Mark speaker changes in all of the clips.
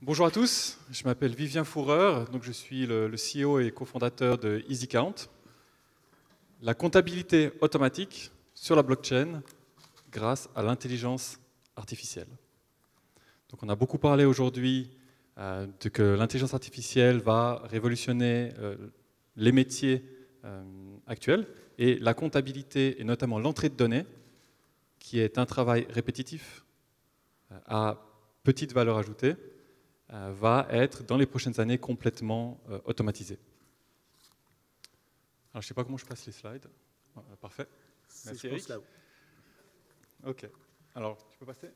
Speaker 1: Bonjour à tous, je m'appelle Vivien Fourreur, donc je suis le CEO et cofondateur de EasyCount. La comptabilité automatique sur la blockchain grâce à l'intelligence artificielle. Donc on a beaucoup parlé aujourd'hui de que l'intelligence artificielle va révolutionner les métiers actuels et la comptabilité et notamment l'entrée de données, qui est un travail répétitif à petite valeur ajoutée, va être dans les prochaines années complètement automatisé. Alors je ne sais pas comment je passe les slides. Parfait. Merci Eric. Ok. Alors tu peux passer.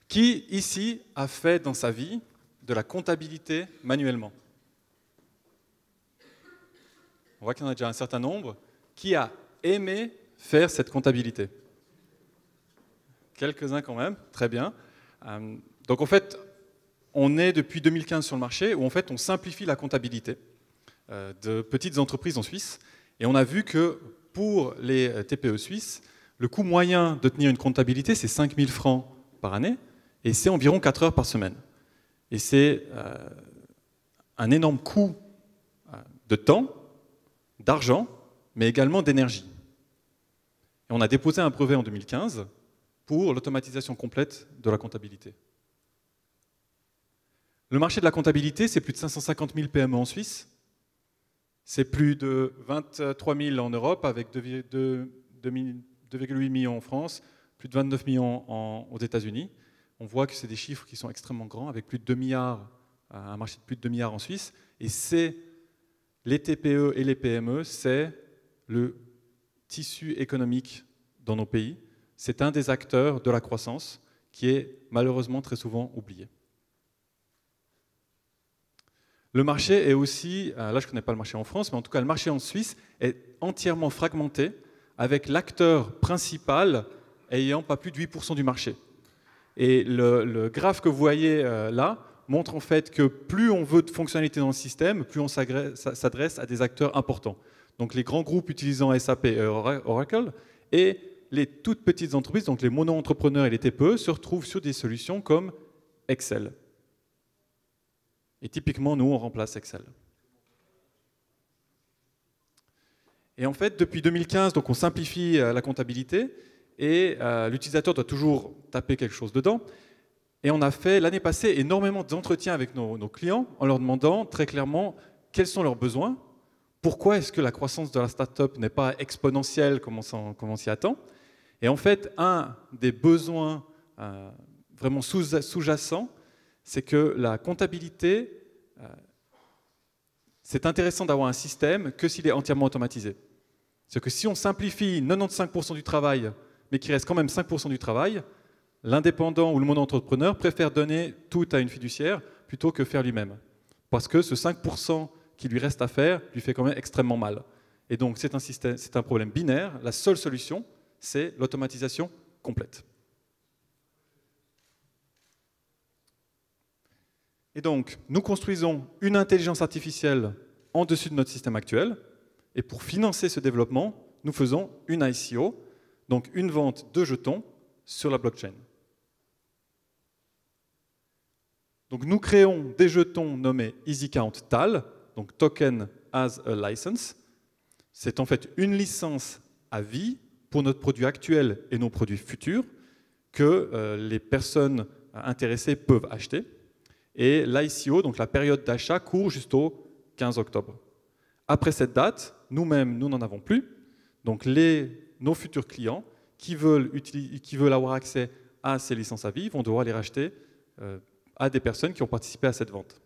Speaker 1: Qui ici a fait dans sa vie de la comptabilité manuellement? On voit qu'il y en a déjà un certain nombre. Qui a aimé faire cette comptabilité? Quelques-uns quand même, très bien. Donc en fait, on est depuis 2015 sur le marché où en fait on simplifie la comptabilité de petites entreprises en Suisse. Et on a vu que pour les TPE suisses, le coût moyen de tenir une comptabilité, c'est 5 000 francs par année et c'est environ 4 heures par semaine. Et c'est un énorme coût de temps, d'argent, mais également d'énergie. Et on a déposé un brevet en 2015 pour l'automatisation complète de la comptabilité. Le marché de la comptabilité, c'est plus de 550 000 PME en Suisse, c'est plus de 23 000 en Europe, avec 2,8 millions en France, plus de 29 millions aux États-Unis. On voit que c'est des chiffres qui sont extrêmement grands, avec plus de 2 milliards, un marché de plus de 2 milliards en Suisse. Et c'est les TPE et les PME, c'est le tissu économique dans nos pays. C'est un des acteurs de la croissance qui est malheureusement très souvent oublié. Le marché est aussi, là je ne connais pas le marché en France, mais en tout cas le marché en Suisse est entièrement fragmenté, avec l'acteur principal ayant pas plus de 8% du marché. Et le graphe que vous voyez là montre en fait que plus on veut de fonctionnalités dans le système, plus on s'adresse à des acteurs importants. Donc les grands groupes utilisant SAP et Oracle, et les toutes petites entreprises, donc les mono-entrepreneurs et les TPE, se retrouvent sur des solutions comme Excel. Et typiquement, nous, on remplace Excel. Et en fait, depuis 2015, donc on simplifie la comptabilité et l'utilisateur doit toujours taper quelque chose dedans. Et on a fait l'année passée énormément d'entretiens avec nos clients en leur demandant très clairement quels sont leurs besoins, pourquoi est-ce que la croissance de la start-up n'est pas exponentielle comme on s'y attend. Et en fait, un des besoins vraiment sous-jacents, c'est que la comptabilité, c'est intéressant d'avoir un système que s'il est entièrement automatisé. C'est que si on simplifie 95% du travail, mais qu'il reste quand même 5% du travail, l'indépendant ou le mono-entrepreneur préfère donner tout à une fiduciaire plutôt que faire lui-même. Parce que ce 5% qui lui reste à faire lui fait quand même extrêmement mal. Et donc c'est un problème binaire. La seule solution, c'est l'automatisation complète. Et donc, nous construisons une intelligence artificielle en dessus de notre système actuel. Et pour financer ce développement, nous faisons une ICO, donc une vente de jetons sur la blockchain. Donc, nous créons des jetons nommés EasyCount TAL, donc Token as a License. C'est en fait une licence à vie pour notre produit actuel et nos produits futurs que les personnes intéressées peuvent acheter. Et l'ICO, donc la période d'achat, court jusqu'au 15 octobre. Après cette date, nous-mêmes, nous n'en avons plus. Donc nos futurs clients qui veulent avoir accès à ces licences à vie vont devoir les racheter à des personnes qui ont participé à cette vente.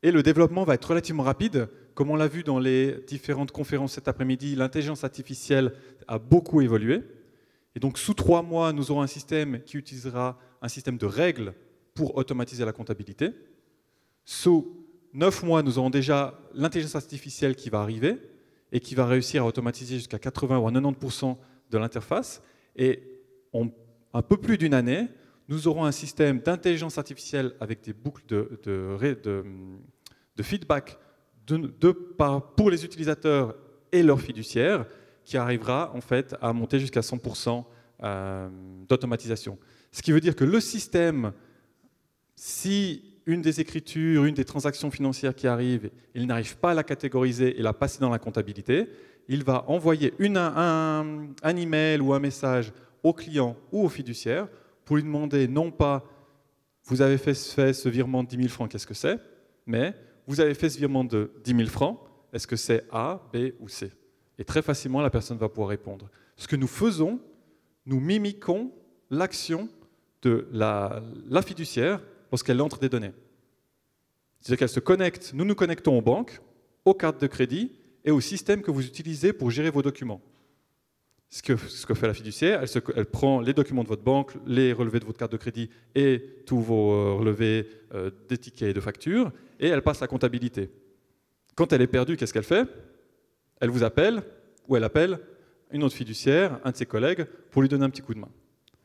Speaker 1: Et le développement va être relativement rapide. Comme on l'a vu dans les différentes conférences cet après-midi, l'intelligence artificielle a beaucoup évolué. Et donc, sous 3 mois, nous aurons un système qui utilisera un système de règles pour automatiser la comptabilité. Sous 9 mois, nous aurons déjà l'intelligence artificielle qui va arriver et qui va réussir à automatiser jusqu'à 80 ou à 90% de l'interface. Et en un peu plus d'une année, nous aurons un système d'intelligence artificielle avec des boucles de feedback pour les utilisateurs et leurs fiduciaires, qui arrivera en fait à monter jusqu'à 100% d'automatisation. Ce qui veut dire que le système, si une des écritures, une des transactions financières qui arrivent, il n'arrive pas à la catégoriser et la passer dans la comptabilité, il va envoyer un email ou un message au client ou au fiduciaire pour lui demander non pas « vous avez fait ce virement de 10 000 francs, qu'est-ce que c'est ?» mais « vous avez fait ce virement de 10 000 francs, est-ce que c'est A, B ou C ?» Et très facilement, la personne va pouvoir répondre. Ce que nous faisons, nous mimiquons l'action de la fiduciaire lorsqu'elle entre des données. C'est-à-dire qu'elle se connecte, nous nous connectons aux banques, aux cartes de crédit et au système que vous utilisez pour gérer vos documents. Ce que fait la fiduciaire, elle prend les documents de votre banque, les relevés de votre carte de crédit et tous vos relevés des tickets et de factures, et elle passe la comptabilité. Quand elle est perdue, qu'est-ce qu'elle fait? Elle vous appelle, ou elle appelle une autre fiduciaire, un de ses collègues, pour lui donner un petit coup de main.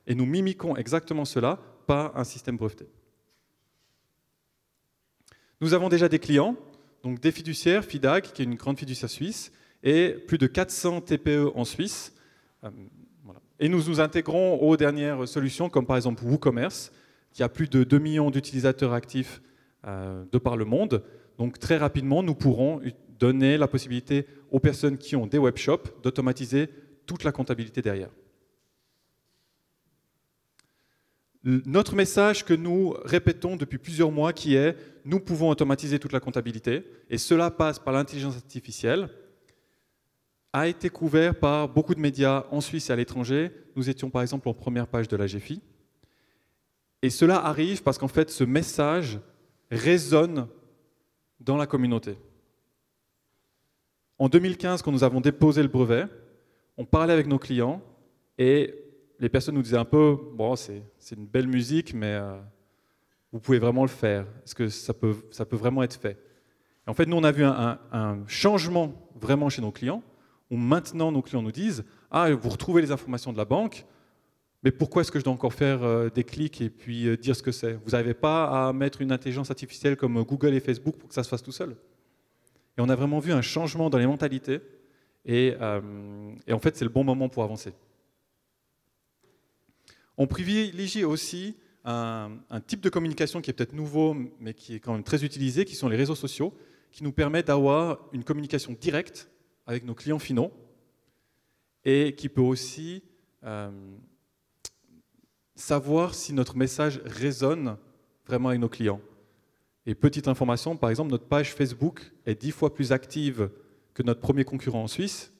Speaker 1: Et nous mimiquons exactement cela par un système breveté. Nous avons déjà des clients, donc des fiduciaires, FIDAG, qui est une grande fiduciaire suisse, et plus de 400 TPE en Suisse. Voilà. Et nous nous intégrons aux dernières solutions, comme par exemple WooCommerce, qui a plus de 2 millions d'utilisateurs actifs de par le monde. Donc très rapidement, nous pourrons donner la possibilité aux personnes qui ont des webshops d'automatiser toute la comptabilité derrière. Notre message que nous répétons depuis plusieurs mois qui est « nous pouvons automatiser toute la comptabilité » et cela passe par l'intelligence artificielle, a été couvert par beaucoup de médias en Suisse et à l'étranger. Nous étions par exemple en première page de la GFI. Et cela arrive parce qu'en fait ce message résonne dans la communauté. En 2015, quand nous avons déposé le brevet, on parlait avec nos clients et les personnes nous disaient un peu « bon, c'est une belle musique, mais vous pouvez vraiment le faire. Est-ce que ça peut vraiment être fait ?» Et en fait, nous, on a vu un changement vraiment chez nos clients, où maintenant nos clients nous disent « ah, vous retrouvez les informations de la banque, mais pourquoi est-ce que je dois encore faire des clics et puis dire ce que c'est? Vous n'arrivez pas à mettre une intelligence artificielle comme Google et Facebook pour que ça se fasse tout seul ?» Et on a vraiment vu un changement dans les mentalités, et en fait, c'est le bon moment pour avancer. On privilégie aussi un type de communication qui est peut-être nouveau, mais qui est quand même très utilisé, qui sont les réseaux sociaux, qui nous permettent d'avoir une communication directe avec nos clients finaux, et qui peut aussi savoir si notre message résonne vraiment avec nos clients. Et petite information, par exemple, notre page Facebook est 10 fois plus active que notre premier concurrent en Suisse,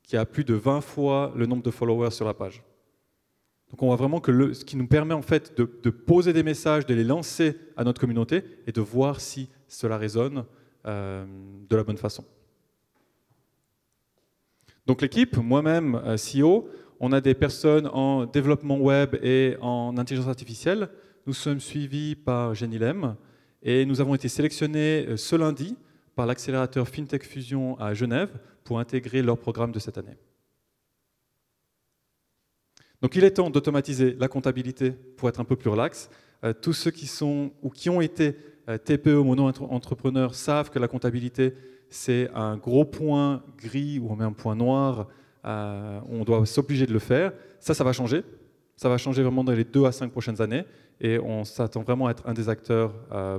Speaker 1: qui a plus de 20 fois le nombre de followers sur la page. Donc on voit vraiment que ce qui nous permet en fait de poser des messages, de les lancer à notre communauté et de voir si cela résonne de la bonne façon. Donc l'équipe, moi-même, CEO, on a des personnes en développement web et en intelligence artificielle. Nous sommes suivis par Genilem et nous avons été sélectionnés ce lundi par l'accélérateur FinTech Fusion à Genève pour intégrer leur programme de cette année. Donc il est temps d'automatiser la comptabilité pour être un peu plus relax. Tous ceux qui sont ou qui ont été TPE ou mono-entrepreneurs savent que la comptabilité, c'est un gros point gris ou même un point noir. On doit s'obliger de le faire. Ça va changer. Ça va changer vraiment dans les 2 à 5 prochaines années. Et on s'attend vraiment à être un des acteurs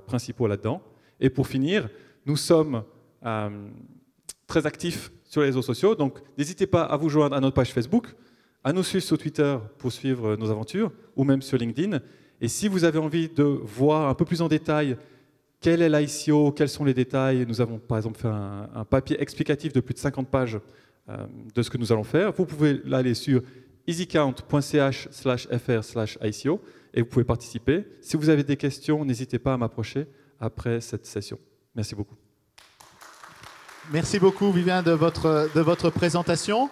Speaker 1: principaux là-dedans. Et pour finir, nous sommes très actifs sur les réseaux sociaux. Donc n'hésitez pas à vous joindre à notre page Facebook, à nous suivre sur Twitter pour suivre nos aventures, ou même sur LinkedIn. Et si vous avez envie de voir un peu plus en détail quel est l'ICO, quels sont les détails, nous avons par exemple fait un papier explicatif de plus de 50 pages de ce que nous allons faire. Vous pouvez aller sur easycount.ch/fr/ICO et vous pouvez participer. Si vous avez des questions, n'hésitez pas à m'approcher après cette session. Merci beaucoup.
Speaker 2: Merci beaucoup, Vivien, de votre présentation.